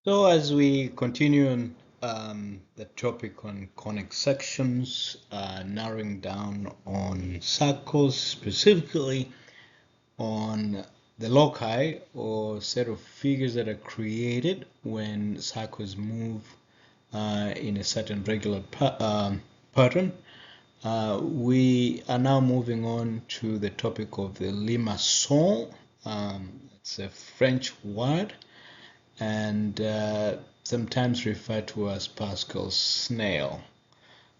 So as we continue on the topic on conic sections, narrowing down on circles, specifically on the loci or set of figures that are created when circles move in a certain regular pattern, we are now moving on to the topic of the limaçon. It's a French word and sometimes referred to as Pascal's snail.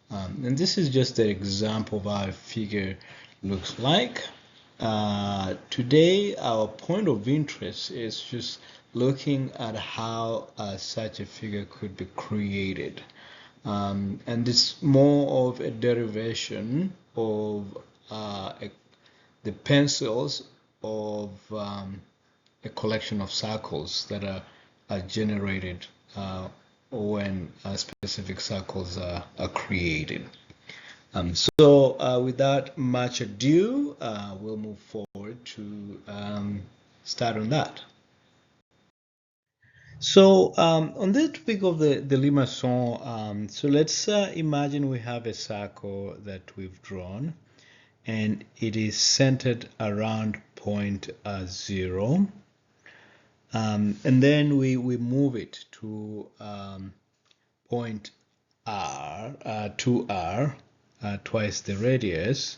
And this is just an example of how a figure looks like. Today, our point of interest is just looking at how such a figure could be created. And it's more of a derivation of the pencils of a collection of circles that are generated when specific circles are created. Without much ado, we'll move forward to start on that. So on the topic of the limaçon, so let's imagine we have a circle that we've drawn and it is centered around point 0. And then we move it to point R, 2R, twice the radius.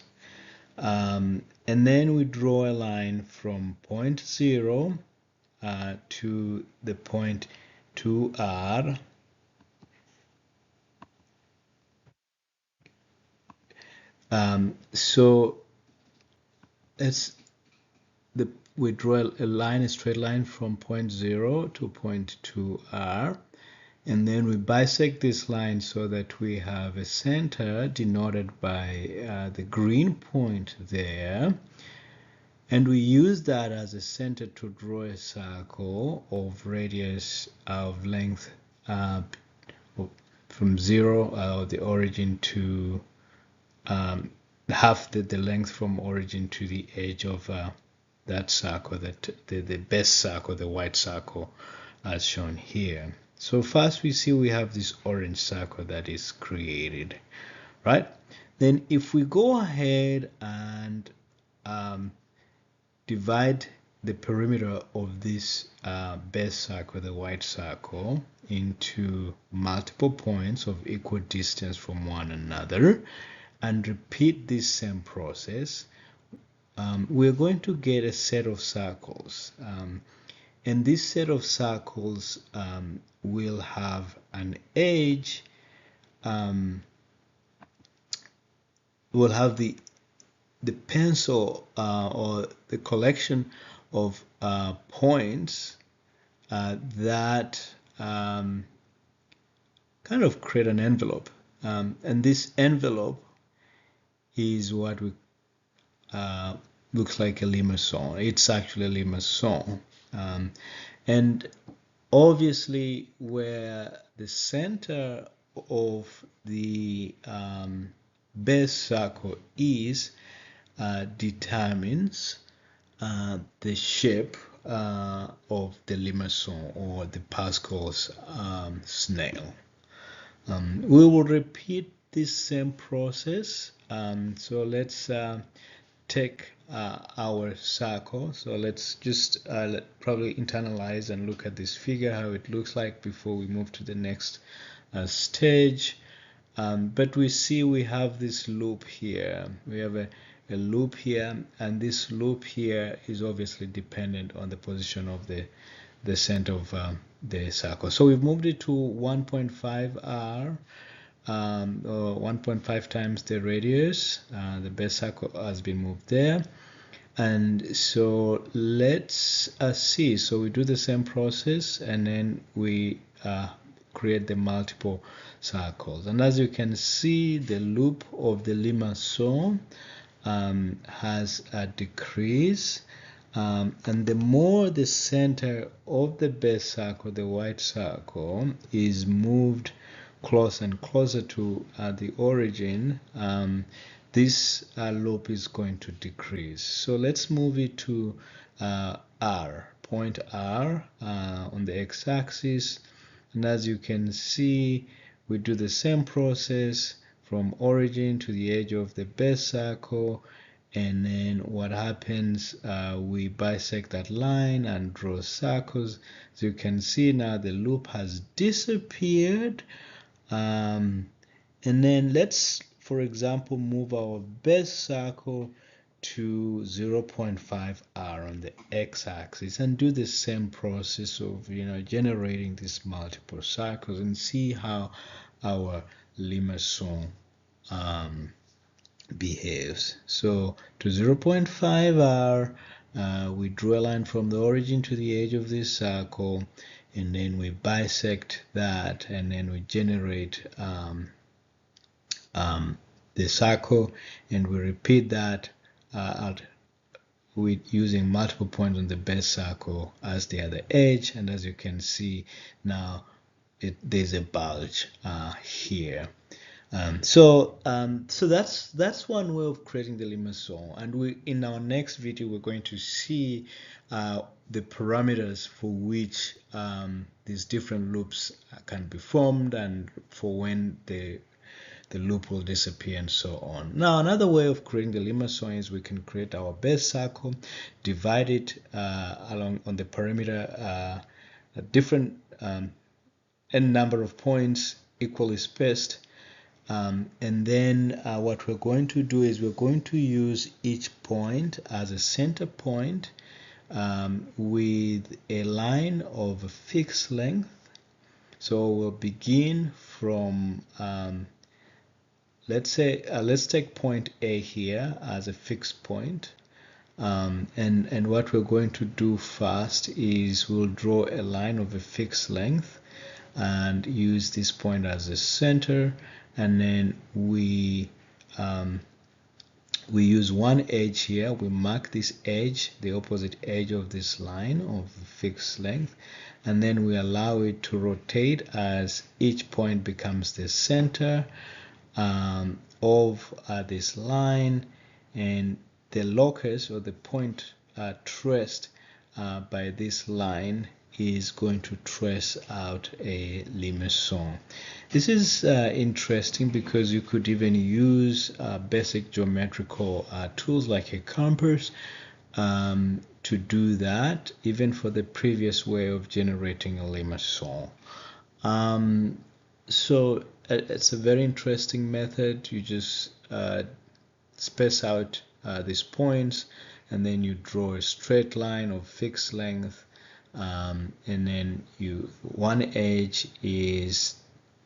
And then we draw a line from point 0 to the point 2R. So we draw a straight line from point 0 to point 2R. And then we bisect this line so that we have a center denoted by the green point there. And we use that as a center to draw a circle of radius of length from 0, the origin to half the length from origin to the edge of that circle, the best circle, the white circle as shown here. So first we see we have this orange circle that is created, right? Then if we go ahead and divide the perimeter of this best circle, the white circle, into multiple points of equal distance from one another and repeat this same process, we're going to get a set of circles. And this set of circles will have an edge, will have the pencil or the collection of points that kind of create an envelope. And this envelope is what we looks like a limaçon. It's actually a limaçon. And obviously where the center of the base circle is determines the shape of the limaçon or the Pascal's snail. We will repeat this same process. So let's take our circle. So let's just probably internalize and look at this figure, how it looks like before we move to the next stage. But we see we have this loop here. We have a loop here, and this loop here is obviously dependent on the position of the center of the circle. So we've moved it to 1.5 R. 1.5 times the radius. The base circle has been moved there. And so let's see. So we do the same process and then we create the multiple circles. And as you can see, the loop of the limaçon has a decrease. And the more the center of the base circle, the white circle, is moved closer and closer to the origin, this loop is going to decrease. So let's move it to R, point R on the x-axis, and as you can see, we do the same process from origin to the edge of the base circle, and then what happens, we bisect that line and draw circles. As you can see now, the loop has disappeared. And then let's, for example, move our base circle to 0.5 r on the x-axis and do the same process of generating these multiple circles and see how our Limaçon behaves. So to 0.5 r, we draw a line from the origin to the edge of this circle, and then we bisect that, and then we generate the circle, and we repeat that with using multiple points on the base circle as the other edge. And as you can see now, there's a bulge here. So that's one way of creating the Limaçon, and in our next video we're going to see the parameters for which these different loops can be formed, and for when the loop will disappear and so on. Now, another way of creating the Limaçon is we can create our base circle, divide it along on the perimeter, a different n number of points equally spaced. And then what we're going to do is we're going to use each point as a center point with a line of a fixed length. So we'll begin from let's take point A here as a fixed point, and what we're going to do first is we'll draw a line of a fixed length and use this point as a center, and then we use one edge here. We mark this edge, the opposite edge of this line of fixed length, and then we allow it to rotate as each point becomes the center of this line, and the locus, or the point traced by this line, is going to trace out a Limaçon. This is interesting because you could even use basic geometrical tools like a compass to do that, even for the previous way of generating a Limaçon. So it's a very interesting method. You just space out these points, and then you draw a straight line of fixed length, and then one edge is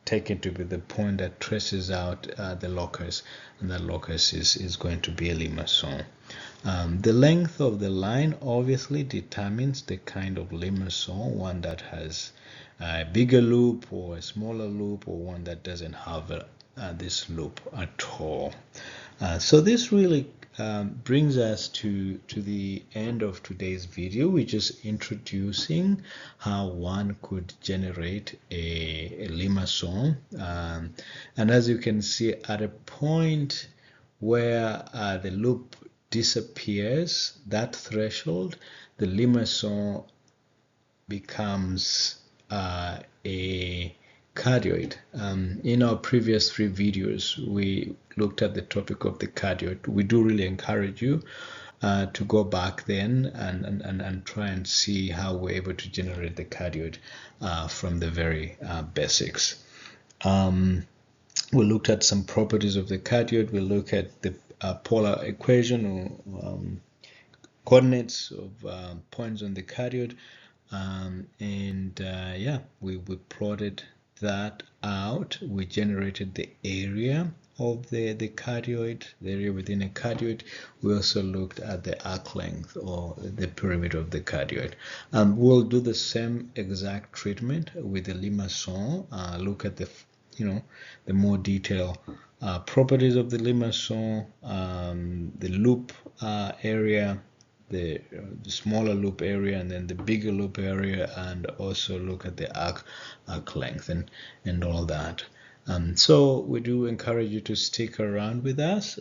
taken to be the point that traces out the locus, and that locus is going to be a Limaçon. The length of the line obviously determines the kind of Limaçon, one that has a bigger loop or a smaller loop, or one that doesn't have this loop at all. So this really brings us to the end of today's video. We're just introducing how one could generate a Limaçon, and as you can see, at a point where the loop disappears, that threshold, the Limaçon becomes a cardioid. In our previous 3 videos, we looked at the topic of the cardioid. We do really encourage you to go back then and try and see how we're able to generate the cardioid from the very basics. We looked at some properties of the cardioid. We look at the polar equation, or coordinates of points on the cardioid, yeah, we plotted that out. We generated the area of the cardioid, the area within a cardioid. We also looked at the arc length, or the perimeter of the cardioid. We'll do the same exact treatment with the Limaçon. Look at the more detailed properties of the Limaçon, the loop area, the smaller loop area, and then the bigger loop area, and also look at the arc length and all that. So we do encourage you to stick around with us.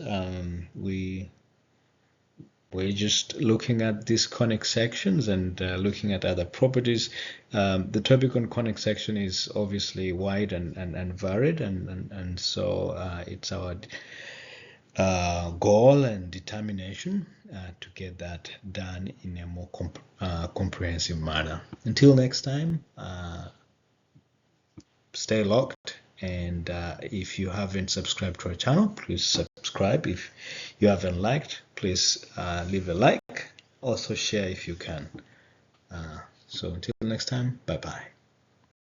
We We're just looking at these conic sections and looking at other properties. The topic on conic section is obviously wide and varied, and so it's our goal and determination to get that done in a more comprehensive manner. Until next time, stay locked, and if you haven't subscribed to our channel, please subscribe. If you haven't liked, please leave a like. Also share if you can. So until next time, bye bye.